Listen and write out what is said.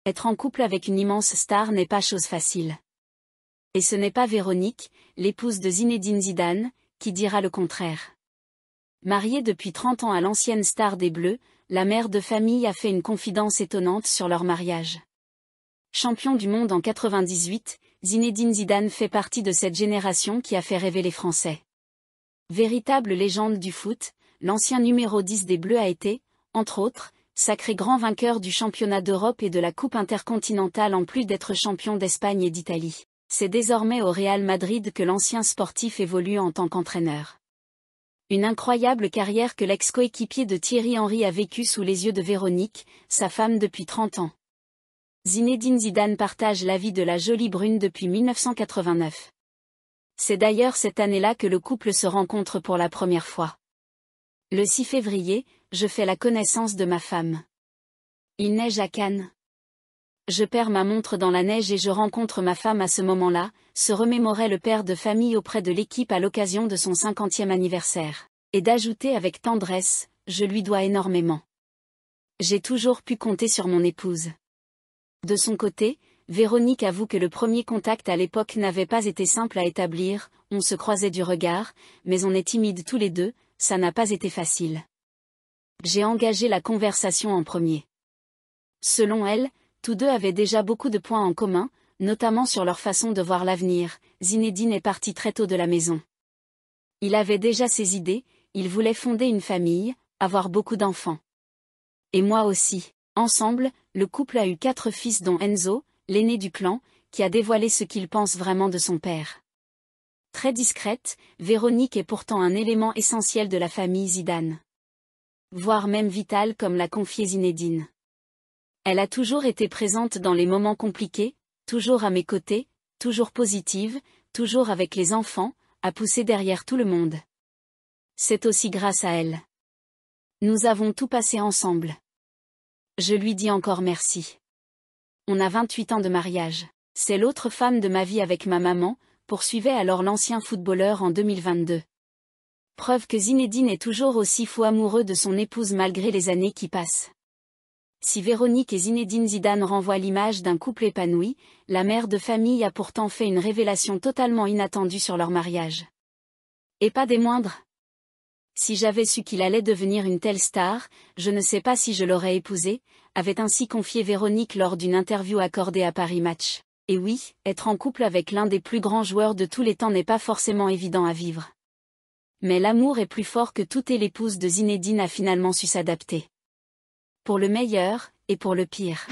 Être en couple avec une immense star n'est pas chose facile. Et ce n'est pas Véronique, l'épouse de Zinedine Zidane, qui dira le contraire. Mariée depuis 30 ans à l'ancienne star des Bleus, la mère de famille a fait une confidence étonnante sur leur mariage. Champion du monde en 98, Zinedine Zidane fait partie de cette génération qui a fait rêver les Français. Véritable légende du foot, l'ancien numéro 10 des Bleus a été, entre autres, sacré grand vainqueur du championnat d'Europe et de la Coupe intercontinentale en plus d'être champion d'Espagne et d'Italie. C'est désormais au Real Madrid que l'ancien sportif évolue en tant qu'entraîneur. Une incroyable carrière que l'ex-coéquipier de Thierry Henry a vécue sous les yeux de Véronique, sa femme depuis 30 ans. Zinedine Zidane partage la vie de la jolie brune depuis 1989. C'est d'ailleurs cette année-là que le couple se rencontre pour la première fois. Le 6 février, je fais la connaissance de ma femme. Il neige à Cannes. Je perds ma montre dans la neige et je rencontre ma femme à ce moment-là, se remémorait le père de famille auprès de l'équipe à l'occasion de son 50e anniversaire. Et d'ajouter avec tendresse, je lui dois énormément. J'ai toujours pu compter sur mon épouse. De son côté, Véronique avoue que le premier contact à l'époque n'avait pas été simple à établir, on se croisait du regard, mais on est timides tous les deux, ça n'a pas été facile. J'ai engagé la conversation en premier. Selon elle, tous deux avaient déjà beaucoup de points en commun, notamment sur leur façon de voir l'avenir. Zinedine est parti très tôt de la maison. Il avait déjà ses idées, il voulait fonder une famille, avoir beaucoup d'enfants. Et moi aussi. Ensemble, le couple a eu 4 fils dont Enzo, l'aîné du clan, qui a dévoilé ce qu'il pense vraiment de son père. Très discrète, Véronique est pourtant un élément essentiel de la famille Zidane. Voire même vital comme l'a confié Zinedine. Elle a toujours été présente dans les moments compliqués, toujours à mes côtés, toujours positive, toujours avec les enfants, à pousser derrière tout le monde. C'est aussi grâce à elle. Nous avons tout passé ensemble. Je lui dis encore merci. On a 28 ans de mariage. C'est l'autre femme de ma vie avec ma maman, poursuivait alors l'ancien footballeur en 2022. Preuve que Zinedine est toujours aussi fou amoureux de son épouse malgré les années qui passent. Si Véronique et Zinedine Zidane renvoient l'image d'un couple épanoui, la mère de famille a pourtant fait une révélation totalement inattendue sur leur mariage. Et pas des moindres. Si j'avais su qu'il allait devenir une telle star, je ne sais pas si je l'aurais épousé, avait ainsi confié Véronique lors d'une interview accordée à Paris Match. Et oui, être en couple avec l'un des plus grands joueurs de tous les temps n'est pas forcément évident à vivre. Mais l'amour est plus fort que tout et l'épouse de Zinedine a finalement su s'adapter. Pour le meilleur, et pour le pire.